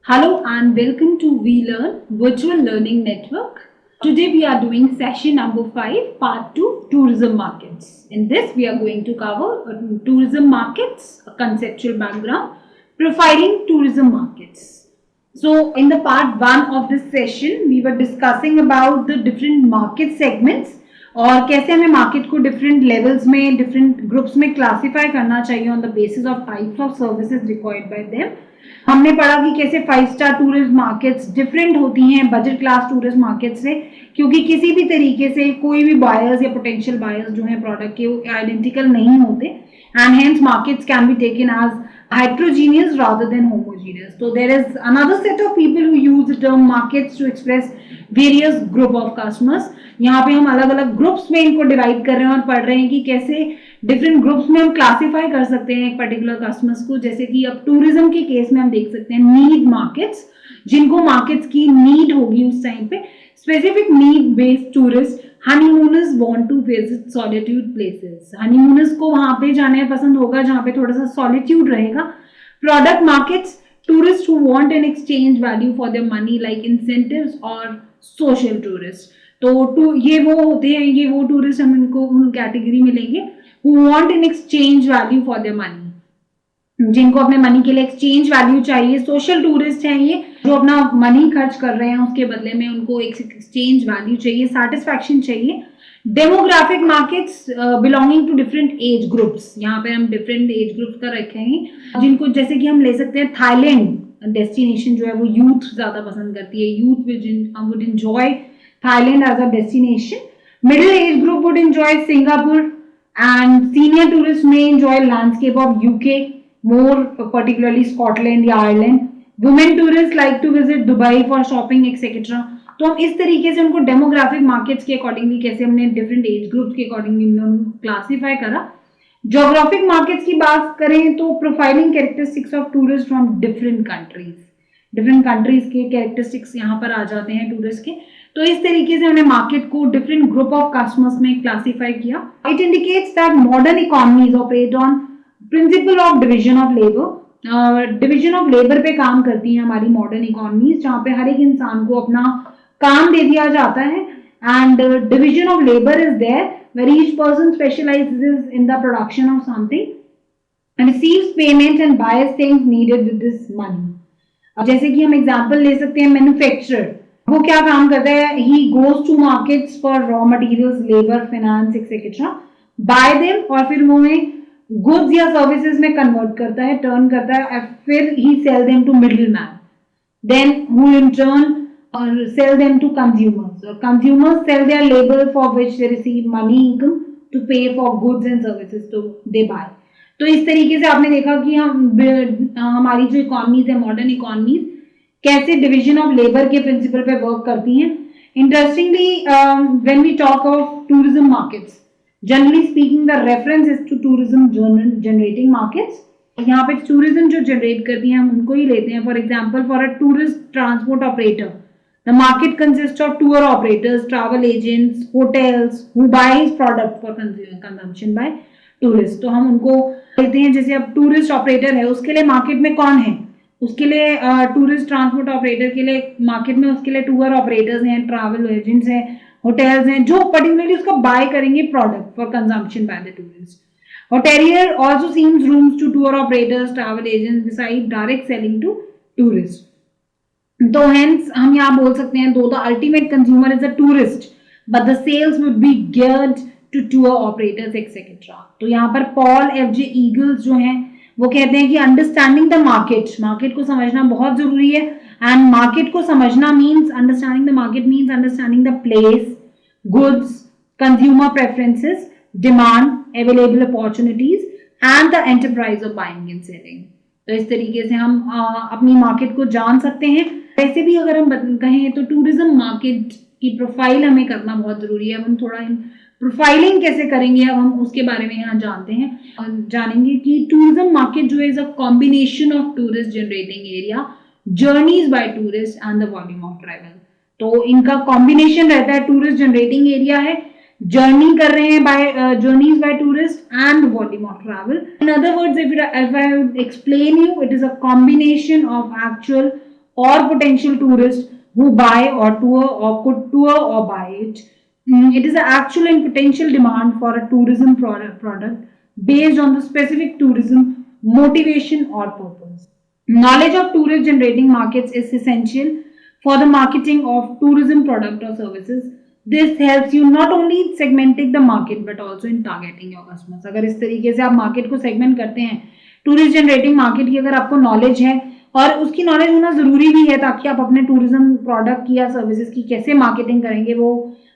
Hello and welcome to VLearn Virtual Learning Network. Today we are doing session number 5, part 2, tourism markets. In this we are going to cover tourism markets, a conceptual background, profiling tourism markets. So in the part 1 of this session we were discussing about the different market segments और कैसे हमें market को different levels में different groups में classify करना चाहिए on the basis of types of services required by them. हमने पढ़ा कि कैसे 5 स्टार टूरिस्ट मार्केट्स डिफरेंट होती हैं बजट क्लास टूरिस्ट मार्केट से, क्योंकि किसी भी तरीके से कोई भी बायर्स या पोटेंशियल बायर्स जो हैं प्रोडक्ट के वो आइडेंटिकल नहीं होते and hence markets can be taken as heterogeneous rather than homogeneous. So there is another set of people who use the term markets to express various group of customers. यहाँ पे हम अलग अलग groups में इनको divide कर रहे हैं और पढ़ रहे हैं कि कैसे डिफरेंट ग्रुप्स में हम क्लासिफाई कर सकते हैं एक पर्टिकुलर कस्टमर्स को। जैसे कि अब टूरिज्म के केस में हम देख सकते हैं नीड मार्केट्स, जिनको मार्केट्स की नीड होगी उस टाइम पे, specific need based tourist, honeymooners want to visit solitude places, honeymooners को वहां पे जाने पसंद होगा जहां पे थोड़ा सा सॉलिट्यूड रहेगा। Product markets, tourist who want an exchange value for their money like incentives और सोशल टूरिस्ट। तो ये वो होते हैं, ये वो टूरिस्ट हम इनको कैटेगरी में लेंगे who want an exchange value for their money, जिनको अपने मनी के लिए एक्सचेंज वैल्यू चाहिए। सोशल टूरिस्ट हैं ये जो अपना मनी खर्च कर रहे हैं, उसके बदले में उनको एक एक्सचेंज वैल्यू चाहिए, सेटिस्फैक्शन चाहिए। Demographic markets belonging to different age groups, यहाँ पे हम डिफरेंट एज ग्रुप्स का रखेंगे, जिनको जैसे कि हम ले सकते हैं थाईलैंड डेस्टिनेशन जो है वो यूथ ज्यादा पसंद करती है, youth would enjoy Thailand as a destination. Middle age group would enjoy Singapore and senior tourist may enjoy landscape of UK, more particularly Scotland या Ireland. Women tourists like to visit Dubai for shopping etc. तो हम इस तरीके से उनको demographic markets के accordingly कैसे हमने डिफरेंट एज ग्रुप्स के अकॉर्डिंगली उनको क्लासिफाई करा। ज्योग्राफिक मार्केट्स की बात करें तो profiling characteristics of tourist from different countries के कैरेक्टरिस्टिक्स यहाँ पर आ जाते हैं टूरिस्ट के। तो इस तरीके से हमने मार्केट को डिफरेंट ग्रुप ऑफ कस्टमर्स में क्लासिफाई किया। It indicates that modern economies operate on principle of division of labour. Division of labour पे काम करती है हमारी मॉडर्न इकोनॉमीज, जहाँ पे हर एक इंसान को अपना काम दे दिया जाता है and division of labour is there where each person specializes in the production of something, receives payment and buys things needed with this money. जैसे कि हम एग्जांपल ले सकते हैं मैन्युफैक्चरर, वो क्या काम करता है, he goes to markets for raw materials, labour, finance etcetera, buy them और फिर वो गुड्स या सर्विसेज में कन्वर्ट करता है, टर्न करता है, फिर he sell them to middle man, then who in turn और सेल देम टू कंज्यूमर्स, और consumers sell their labour for which they receive money income to pay for goods and services तो they bye. तो इस तरीके से आपने देखा कि हमारी जो इकोनॉमीज है मॉडर्न इकोनॉमीज कैसे डिवीजन ऑफ लेबर के प्रिंसिपल पे वर्क करती हैं। Interestingly when we talk of tourism markets, generally speaking the reference is to tourism generating markets. यहाँ पे टूरिज्म जो जनरेट करती हैं हम उनको ही लेते हैं। For example, for a tourist transport operator the market consist of tour operators, travel agents, hotels who buys product for consumption by tourist. तो हम उनको लेते हैं, जैसे अब टूरिस्ट ऑपरेटर है उसके लिए मार्केट में कौन है, उसके लिए टूरिस्ट ट्रांसपोर्ट ऑपरेटर के लिए मार्केट में उसके लिए टूर ऑपरेटर्स हैं, ट्रैवल एजेंट्स हैं, होटल्स हैं, जो पर्टिकुलरली उसका बाय करेंगे product for consumption by the tourist. Hotelier also seems rooms to tour operators, travel agents beside direct selling to tourist. तो हेंस हम यहाँ बोल सकते हैं though the ultimate consumer is a tourist but the sales would be geared to tour operators etcetera. तो यहाँ पर Paul एफ.जे. Eagles जो हैं वो कहते हैं कि अंडरस्टैंडिंग द मार्केट को समझना बहुत जरूरी है एंड मार्केट को समझना means understanding the market means understanding the place, goods, consumer preferences, demand, available opportunities and the enterprise of buying and selling. तो इस तरीके से हम अपनी मार्केट को जान सकते हैं। वैसे भी अगर हम कहें तो टूरिज्म मार्केट की प्रोफाइल हमें करना बहुत जरूरी है। हम थोड़ा प्रोफाइलिंग कैसे करेंगे अब हम उसके बारे में यहाँ जानते हैं और जानेंगे कि टूरिज्म मार्केट जो is a combination of tourist generating area, journeys by tourist and the volume of travel. तो इनका कॉम्बिनेशन रहता है, टूरिस्ट जनरेटिंग एरिया है, जर्नी कर रहे हैं by journeys by tourist and volume of travel. In other words, if I explain you, it is a combination of actual or potential tourists who buy or tour or could tour or buy it. It is an actual and potential demand for a tourism product based on the specific tourism motivation or purpose. Knowledge of tourist generating markets is essential for the marketing of tourism product or services. This helps you not only in segmenting the market but also in targeting your customers. अगर इस तरीके से आप market को segment करते हैं, tourist generating market की अगर आपको नॉलेज है, और उसकी नॉलेज होना जरूरी भी है ताकि आप अपने टूरिज्म प्रोडक्ट की या सर्विसेज की कैसे मार्केटिंग करेंगे वो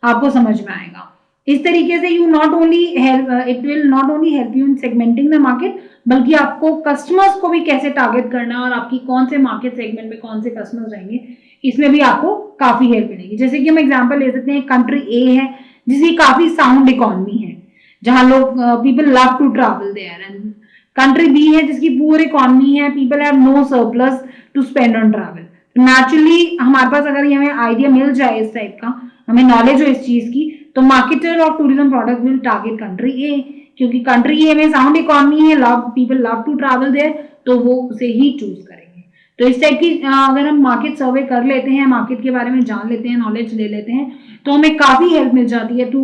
आपको समझ में आएगा. इस तरीके से you not only help, it will not only help you in segmenting the market, बल्कि आपको कस्टमर्स को भी कैसे टारगेट करना है और आपकी कौन से मार्केट सेगमेंट में कौन से कस्टमर्स रहेंगे, इसमें भी आपको काफी हेल्प मिलेगी. जैसे कि हम एग्जांपल ले सकते हैं, कंट्री ए है जिसकी काफी साउंड इकोनॉमी है, जहां लोग people love to travel there, and country B है जिसकी पुअर इकोनॉमी है, people have no surplus to spend on travel. Naturally हमारे पास अगर ये हमें आइडिया मिल जाए इस टाइप का, हमें नॉलेज हो इस चीज की, तो marketer of tourism product will target country A, क्योंकि कंट्री ए में साउंड इकोनॉमी है, love people love to travel there, तो वो उसे ही चूज करेंगे. तो इस टाइप की अगर हम मार्केट सर्वे कर लेते हैं, मार्केट के बारे में जान लेते हैं, नॉलेज ले लेते हैं, तो हमें काफी हेल्प मिल जाती है to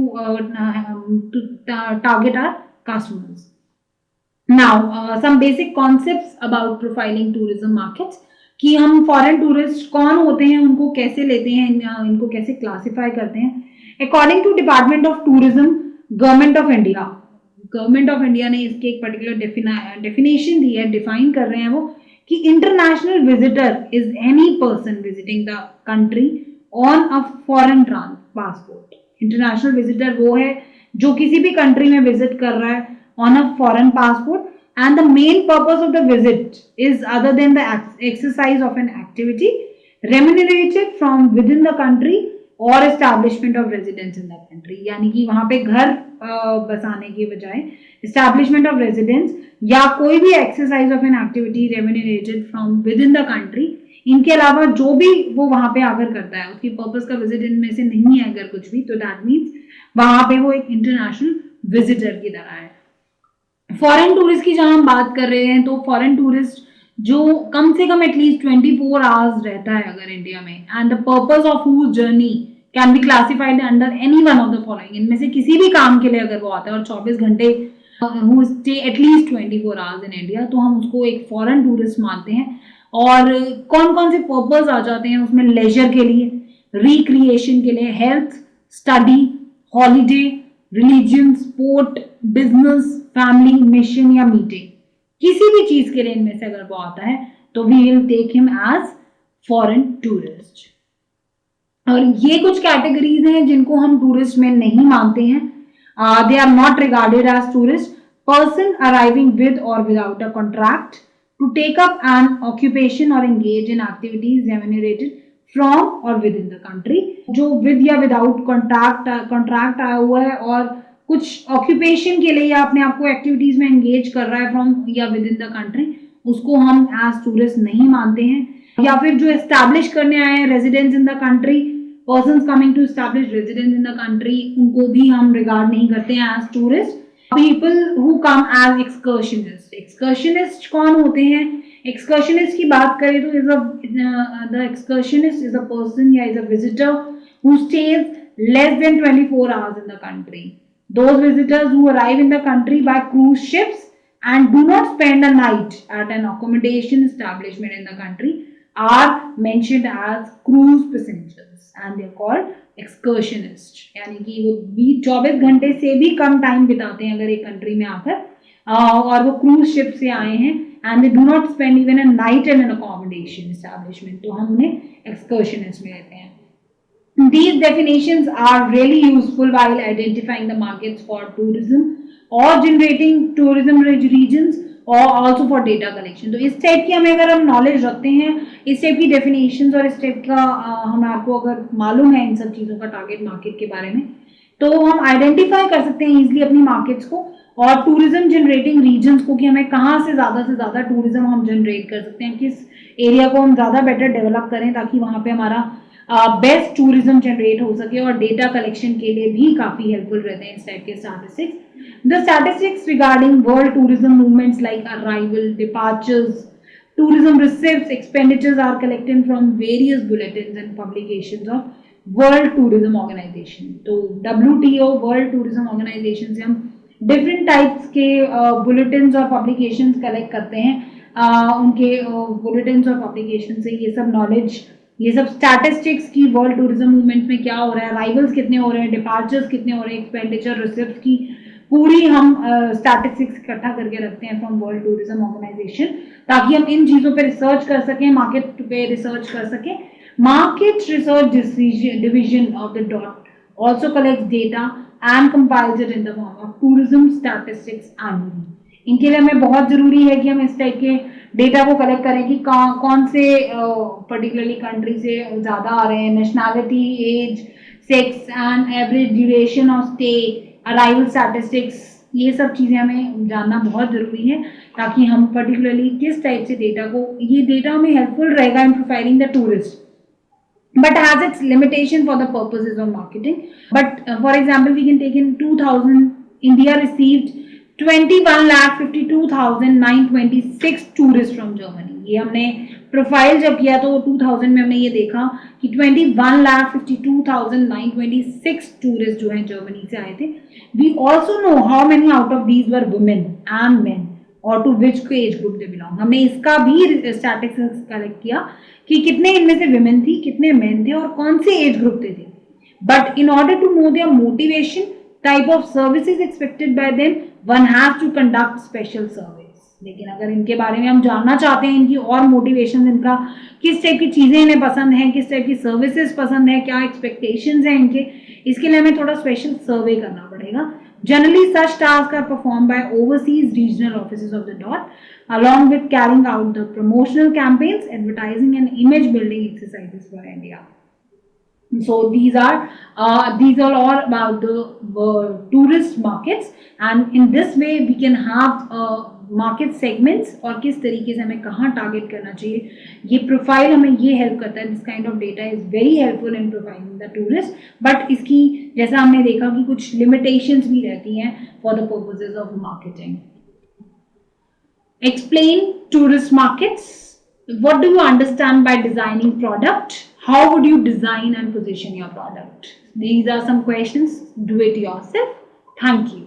target our customers. Now some basic concepts about profiling tourism markets, कि हम फॉरेन टूरिस्ट कौन होते हैं, उनको कैसे लेते हैं, इनको कैसे क्लासिफाई करते हैं. According to department of tourism, government of India ने इसके एक पर्टिकुलर डेफिनेशन दी है, डिफाइन कर रहे हैं वो, कि international visitor is any person visiting the country on a foreign passport. International visitor वो है जो किसी भी कंट्री में विजिट कर रहा है on a foreign passport, and the main purpose of the visit is other than the exercise of an activity remunerated from within the country or establishment of residence in the country. यानी कि वहां पे घर बसाने के बजाय establishment of residence या कोई भी exercise of an activity remunerated from within the country, इनके अलावा जो भी वो वहां पे आकर करता है, उसकी पर्पस का विजिट इनमें से नहीं है अगर कुछ भी, तो दैट मीन्स वहां पे वो एक इंटरनेशनल विजिटर की तरह है. फॉरेन टूरिस्ट की जहां हम बात कर रहे हैं, तो फॉरेन टूरिस्ट जो कम से कम एटलीस्ट 24 आवर्स रहता है अगर इंडिया में, and the purpose of whose journey can be classified under any one of the following, इनमें से किसी भी काम के लिए अगर वो आता है और 24 घंटे who stay at least 24 hours in India, तो हम उसको एक फॉरेन टूरिस्ट मानते हैं. और कौन कौन से पर्पस आ जाते हैं उसमें, लेजर के लिए, रिक्रिएशन के लिए, health, study, holiday, religion, sport, business, family, mission या मीटिंग, किसी भी चीज के लिए इनमें से अगर वो आता है तो we will take him as foreign tourist. और ये कुछ कैटेगरीज हैं जिनको हम टूरिस्ट में नहीं मानते हैं. They are not regarded as tourist. Person arriving with और without a contract to take up an occupation और engage in activities remunerated from और विद इन द कंट्री. जो विद या विदाउट कॉन्ट्रैक्ट आया हुआ है और कुछ ऑक्यूपेशन के लिए या अपने आप को एक्टिविटीज में एंगेज कर रहा है फ्रॉम या विद इन द कंट्री, उसको हम एज टूरिस्ट नहीं मानते हैं. या फिर जो एस्टैब्लिश करने आए हैं residence in the country, persons coming to establish residence in the country, उनको भी हम रिगार्ड नहीं करते हैं as tourist. People who come as excursionist. Excursionist कौन होते हैं? एक्सकर्शनिस्ट की बात करें तो the excursionist is a person या is a visitor who stays less than 24 hours in the country. Those visitors who arrive in the country by cruise ships and do not spend a night at an accommodation establishment in the country are mentioned as cruise passengers and they are called excursionists. यानी कि वो 24 घंटे से भी कम time बिताते हैं अगर एक कंट्री में आकर, और वो क्रूज शिप से आए हैं and they do not spend even a night in an accommodation establishment, तो हम उन्हें excursionist में लेते हैं. These definitions are really useful while identifying the markets for tourism or generating tourism regions or also for data collection. तो इस type की हमें अगर हम नॉलेज रखते हैं, इस टाइप की डेफिनेशंस और इस टाइप का हमें आपको अगर मालूम है इन सब चीज़ों का टारगेट मार्केट के बारे में, तो हम आइडेंटिफाई कर सकते हैं इजीली अपनी मार्केट्स को और टूरिज्म जनरेटिंग रीजन्स को, कि हमें कहाँ से ज़्यादा टूरिज्म हम जनरेट कर सकते हैं, किस एरिया को हम ज़्यादा बेटर डेवलप करें ताकि वहाँ पे हमारा बेस्ट टूरिज्म जनरेट हो सके. और डेटा कलेक्शन के लिए भी काफी हेल्पफुल रहते हैं इस टाइप के statistics. The statistics regarding world tourism movements like arrival, departures, tourism receipts expenditures are collected from various bulletins and publications of World Tourism Organization. तो WTO वर्ल्ड टूरिज्म ऑर्गेनाइजेशन से हम डिफरेंट टाइप्स के bulletins और publications collect करते हैं. उनके bulletins और publication से ये सब नॉलेज, ये सब स्टैटिस्टिक्स की वर्ल्ड टूरिज्म मूवमेंट में क्या हो रहा है, अराइवल्स कितने हो रहे हैं, डिपार्चर्स कितने हो रहे हैं, एक्सपेंडिचर रिसिप्ट की पूरी हम स्टैटिस्टिक्स इकट्ठा करके रखते हैं फ्रॉम वर्ल्ड टूरिज्म ऑर्गेनाइजेशन, ताकि हम इन चीज़ों पे रिसर्च कर सकें, मार्केट पे रिसर्च कर सकें. Market Research Division of the DOT also collects data and compiles it in the form of tourism statistics annually. इनके लिए हमें बहुत ज़रूरी है कि हम इस टाइप के डेटा को कलेक्ट करें कि कौन से पर्टिकुलरली कंट्री से ज़्यादा आ रहे हैं, nationality, age, sex and average duration of stay, arrival statistics, ये सब चीज़ें हमें जानना बहुत ज़रूरी है ताकि हम पर्टिकुलरली किस टाइप से डेटा को, ये डेटा हमें हेल्पफुल रहेगा in profiling the tourist, but has its limitation for the purposes of marketing. But for example, we can take in 2000, India received 21,52,926 tourists from Germany. ये हमने प्रोफाइल जब किया तो 2000 में हमने ये देखा कि 21,52,926 टूरिस्ट जो हैं जर्मनी से आए थे. We also know how many out of these were women and men और to which age group they belong. हमने इसका भी स्टैटिस्टिक्स कलेक्ट किया कि कितने इनमें से विमेन थी, कितने मेन थे और कौन से एज ग्रुप थे. But in order to know their motivation, type of services expected by them, one has to conduct special service. लेकिन अगर इनके बारे में हम जानना चाहते हैं, इनकी और मोटिवेशन, इनका किस टाइप की चीज़ें इन्हें पसंद हैं, किस टाइप की सर्विसेज पसंद है, क्या एक्सपेक्टेशंस हैं इनके, इसके लिए हमें थोड़ा स्पेशल सर्वे करना पड़ेगा. Generally, such tasks are performed by overseas regional offices of the DOT, along with carrying out the promotional campaigns, advertising and image building exercises for India. So these are all about the tourist markets, and in this way we can have market segments और किस तरीके से हमें कहाँ target करना चाहिए. ये profile हमें ये हेल्प करता है. This kind of data is very helpful in profiling the tourist, but इसकी जैसा हमने देखा कि कुछ लिमिटेशंस भी रहती हैं for the purposes of marketing. Explain tourist markets. What do you understand by designing product? How would you design and position your product? These are some questions. Do it yourself. Thank you.